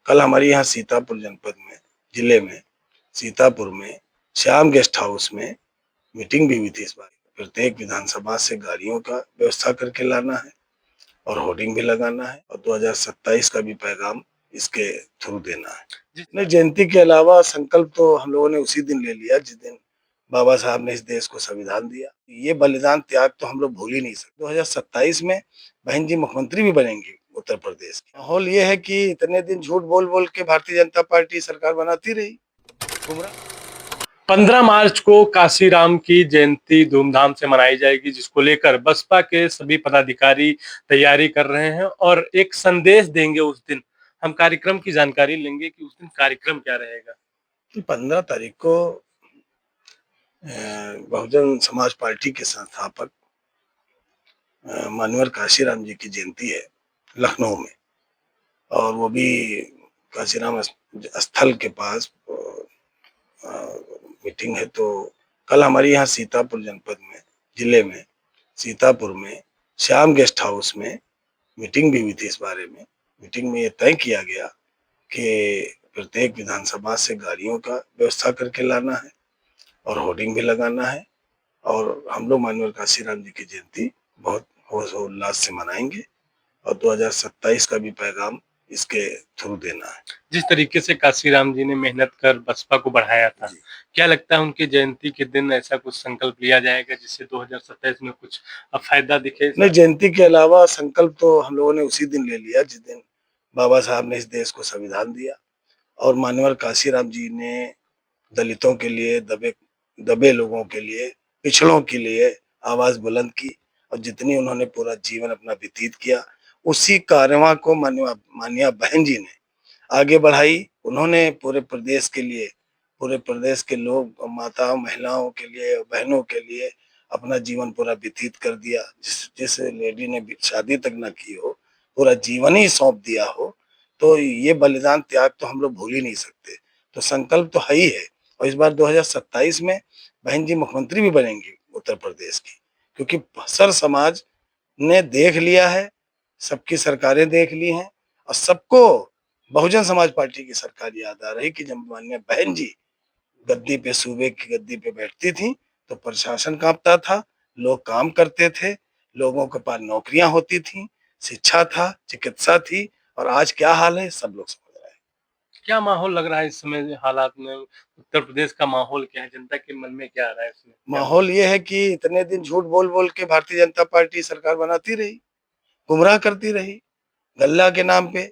कल हमारे यहाँ सीतापुर जनपद में, जिले में, सीतापुर में श्याम गेस्ट हाउस में मीटिंग भी हुई थी। इस बार प्रत्येक विधानसभा से गाड़ियों का व्यवस्था करके लाना है और होर्डिंग भी लगाना है और 2027 का भी पैगाम इसके थ्रू देना है। नहीं, जयंती के अलावा संकल्प तो हम लोगों ने उसी दिन ले लिया जिस दिन बाबा साहब ने इस देश को संविधान दिया। ये बलिदान त्याग तो हम लोग भूल ही नहीं सकते। 2027 में बहन जी मुख्यमंत्री भी बनेंगी उत्तर प्रदेश की। माहौल ये है कि इतने दिन झूठ बोल बोल के भारतीय जनता पार्टी सरकार बनाती रही। 15 मार्च को काशीराम की जयंती धूमधाम से मनाई जाएगी, जिसको लेकर बसपा के सभी पदाधिकारी तैयारी कर रहे हैं और एक संदेश देंगे उस दिन। हम कार्यक्रम की जानकारी लेंगे कि उस दिन कार्यक्रम क्या रहेगा। 15 तारीख को बहुजन समाज पार्टी के संस्थापक माननीय काशीराम जी की जयंती है लखनऊ में, और वो भी काशीराम स्थल के पास मीटिंग है। तो कल हमारे यहाँ सीतापुर जनपद में, जिले में, सीतापुर में श्याम गेस्ट हाउस में मीटिंग भी हुई थी। इस बारे में मीटिंग में ये तय किया गया कि प्रत्येक विधानसभा से गाड़ियों का व्यवस्था करके लाना है और होर्डिंग भी लगाना है, और हम लोग माननीय काशीराम जी की जयंती बहुत होश और उल्लास से मनाएंगे और 2027 का भी पैगाम इसके थ्रू देना है। जिस तरीके से काशीराम जी ने मेहनत कर बसपा को बढ़ाया था, क्या लगता है उनकी जयंती के दिन ऐसा कुछ संकल्प लिया जाएगा जिससे 2027 में कुछ फायदा दिखे? नहीं, जयंती के अलावा संकल्प तो हम लोगों ने उसी दिन ले लिया जिस दिन बाबा साहब ने इस देश को संविधान दिया, और माननीय काशीराम जी ने दलितों के लिए, दबे लोगों के लिए, पिछड़ों के लिए आवाज बुलंद की, और जितनी उन्होंने पूरा जीवन अपना व्यतीत किया, उसी कारवां को माननीय बहन जी ने आगे बढ़ाई। उन्होंने पूरे प्रदेश के लिए, पूरे प्रदेश के लोग, माताओं, महिलाओं के लिए, बहनों के लिए अपना जीवन पूरा व्यतीत कर दिया। जिस लेडी ने शादी तक न की हो, पूरा जीवन ही सौंप दिया हो, तो ये बलिदान त्याग तो हम लोग भूल ही नहीं सकते। तो संकल्प तो है ही है, और इस बार 2027 में बहन जी मुख्यमंत्री भी बनेंगी उत्तर प्रदेश की, क्योंकि सर समाज ने देख लिया है, सबकी सरकारें देख ली हैं, और सबको बहुजन समाज पार्टी की सरकार याद आ रही कि जब माननीय बहन जी गद्दी पे, सूबे की गद्दी पे बैठती थी, तो प्रशासन कांपता था, लोग काम करते थे, लोगों के पास नौकरियां होती थी, शिक्षा था, चिकित्सा थी, और आज क्या हाल है सब लोग समझ रहे हैं। क्या माहौल लग रहा है इस समय हालात में? उत्तर प्रदेश का माहौल क्या है? जनता के मन में क्या आ रहा है इसमें? माहौल ये है कि इतने दिन झूठ बोल बोल के भारतीय जनता पार्टी सरकार बनाती रही, गुमराह करती रही, गल्ला के नाम पे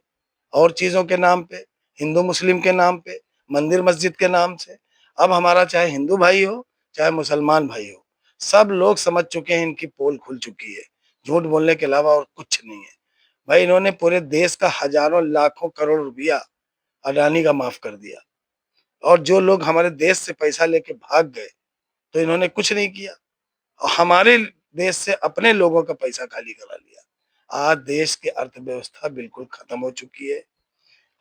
और चीजों के नाम पे, हिंदू मुस्लिम के नाम पे, मंदिर मस्जिद के नाम से। अब हमारा चाहे हिंदू भाई हो, चाहे मुसलमान भाई हो, सब लोग समझ चुके हैं, इनकी पोल खुल चुकी है। झूठ बोलने के अलावा और कुछ नहीं है भाई। इन्होंने पूरे देश का हजारों लाखों करोड़ रुपया अडानी का माफ कर दिया, और जो लोग हमारे देश से पैसा लेके भाग गए, तो इन्होंने कुछ नहीं किया, और हमारे देश से अपने लोगों का पैसा खाली करा लिया। आज देश की अर्थव्यवस्था बिल्कुल खत्म हो चुकी है,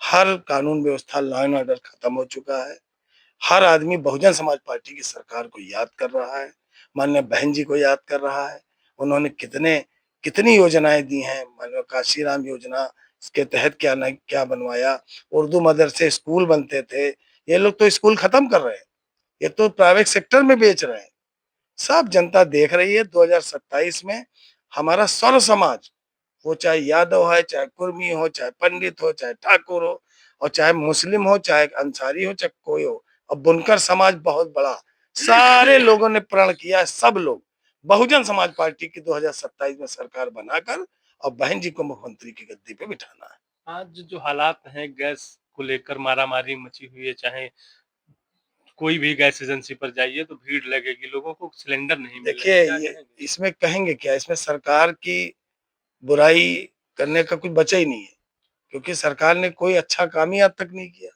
हर कानून व्यवस्था, लॉ एंड ऑर्डर खत्म हो चुका है। हर आदमी बहुजन समाज पार्टी की सरकार को याद कर रहा है, माननीय बहन जी को याद कर रहा है। उन्होंने कितनी योजनाएं दी हैं, माननीय काशीराम योजना, इसके तहत क्या न क्या बनवाया। उर्दू मदरसे, स्कूल बनते थे, ये लोग तो स्कूल खत्म कर रहे हैं, ये तो प्राइवेट सेक्टर में बेच रहे हैं। सब जनता देख रही है 2027 में हमारा सर्व समाज, वो चाहे यादव है, चाहे कुर्मी हो, चाहे पंडित हो, चाहे ठाकुर हो, और चाहे मुस्लिम हो, चाहे अंसारी हो, चाहे कोई हो, और बुनकर समाज बहुत बड़ा, सारे लोगों ने प्रण किया है, सब लोग बहुजन समाज पार्टी की 2027 में सरकार बनाकर और बहन जी को मुख्यमंत्री की गद्दी पे बिठाना है। आज जो हालात हैं, गैस को लेकर मारामारी मची हुई है, चाहे कोई भी गैस एजेंसी पर जाइए तो भीड़ लगेगी, लोगों को सिलेंडर नहीं मिल रहे हैं, देखिए, क्या ये कहेंगे? इसमें कहेंगे क्या, इसमें सरकार की बुराई करने का कुछ बचा ही नहीं है, क्योंकि सरकार ने कोई अच्छा काम ही आज तक नहीं किया।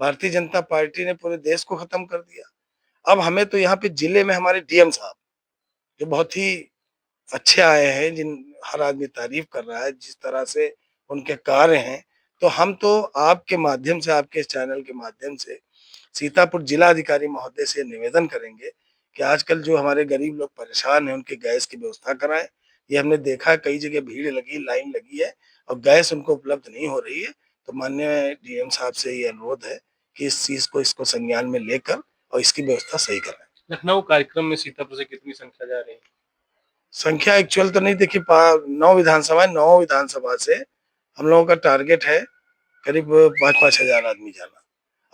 भारतीय जनता पार्टी ने पूरे देश को खत्म कर दिया। अब हमें तो यहाँ पे जिले में हमारे डीएम साहब, जो बहुत ही अच्छे आए हैं, जिन हर आदमी तारीफ कर रहा है जिस तरह से उनके कार्य हैं, तो हम तो आपके माध्यम से, आपके इस चैनल के माध्यम से सीतापुर जिला अधिकारी महोदय से निवेदन करेंगे कि आजकल जो हमारे गरीब लोग परेशान हैं, उनके गैस की व्यवस्था कराएं। ये हमने देखा है, कई जगह भीड़ लगी, लाइन लगी है, और गैस उनको उपलब्ध नहीं हो रही है। तो माननीय डीएम साहब से ये अनुरोध है कि इस चीज को इसको संज्ञान में लेकर और इसकी व्यवस्था सही करें। लखनऊ कार्यक्रम में सीतापुर से कितनी संख्या जा रही है? संख्या एक्चुअल तो नहीं देखी, 9 विधानसभा से हम लोगों का टारगेट है करीब 5-5 हजार आदमी जाना।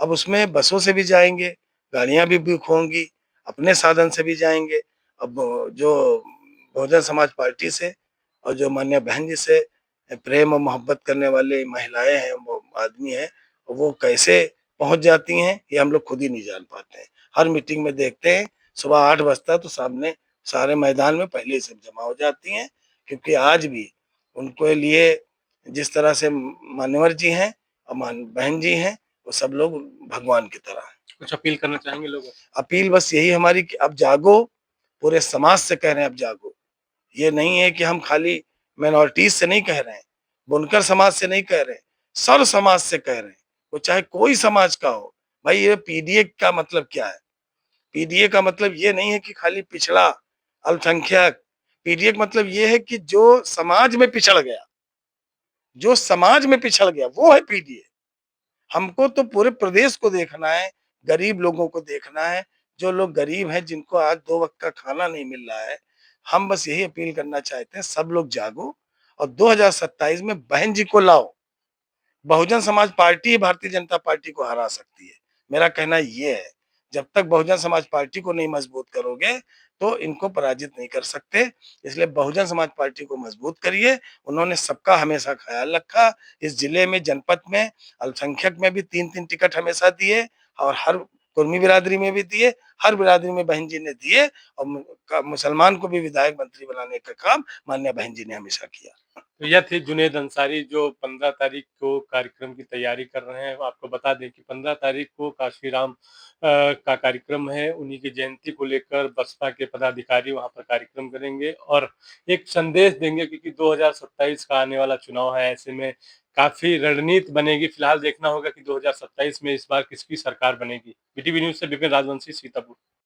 अब उसमें बसों से भी जाएंगे, गाड़ियां भी बुक होंगी, अपने साधन से भी जाएंगे। अब जो बहुजन समाज पार्टी से और जो मान्य बहन जी से प्रेम और मोहब्बत करने वाले महिलाएं हैं, वो आदमी हैं, वो कैसे पहुंच जाती हैं ये हम लोग खुद ही नहीं जान पाते हैं। हर मीटिंग में देखते हैं सुबह 8 बजता है तो सामने सारे मैदान में पहले ही सब जमा हो जाती हैं, क्योंकि आज भी उनके लिए जिस तरह से मान्यवर जी हैं और बहन जी हैं, वो सब लोग भगवान की तरह हैं। कुछ अपील करना चाहेंगे लोगों को? अपील बस यही हमारी कि अब जागो, पूरे समाज से कह रहे हैं अब जागो। ये नहीं है कि हम खाली माइनॉरिटीज से नहीं कह रहे हैं, बुनकर समाज से नहीं कह रहे हैं, सर्व समाज से कह रहे हैं, वो चाहे कोई समाज का हो। भाई ये पीडीए का मतलब क्या है? पीडीए का मतलब ये नहीं है कि खाली पिछड़ा, अल्पसंख्यक। पीडीए का मतलब ये है कि जो समाज में पिछड़ गया, जो समाज में पिछड़ गया वो है पीडीए। हमको तो पूरे प्रदेश को देखना है, गरीब लोगों को देखना है, जो लोग गरीब हैं जिनको आज 2 वक़्त का खाना नहीं मिल रहा है। हम बस यही अपील करना चाहते हैं सब लोग जागो और 2027 में बहन जी को लाओ। बहुजन समाज पार्टी ही भारतीय जनता पार्टी को हरा सकती है। मेरा कहना ये है, जब तक बहुजन समाज पार्टी को नहीं मजबूत करोगे, तो इनको पराजित नहीं कर सकते। इसलिए बहुजन समाज पार्टी को मजबूत करिए। उन्होंने सबका हमेशा ख्याल रखा। इस जिले में, जनपद में अल्पसंख्यक में भी 3-3 टिकट हमेशा दिए और हर कुर्मी बिरादरी में भी दिए, हर बिरादरी में बहन जी ने दिए और मुसलमान को भी विधायक मंत्री बनाने का काम माननीय बहन जी ने हमेशा किया। तो यह थे जुनैद अंसारी जो 15 तारीख को कार्यक्रम की तैयारी कर रहे हैं। आपको बता दें कि 15 तारीख को काशी राम का कार्यक्रम है। उन्हीं की जयंती को लेकर बसपा के पदाधिकारी वहां पर कार्यक्रम करेंगे और एक संदेश देंगे, क्योंकि 2027 का आने वाला चुनाव है। ऐसे में काफी रणनीति बनेगी। फिलहाल देखना होगा कि 2027 में इस बार किसकी सरकार बनेगी। बीटीवी न्यूज से विपिन राजवंशी, सीतापुर।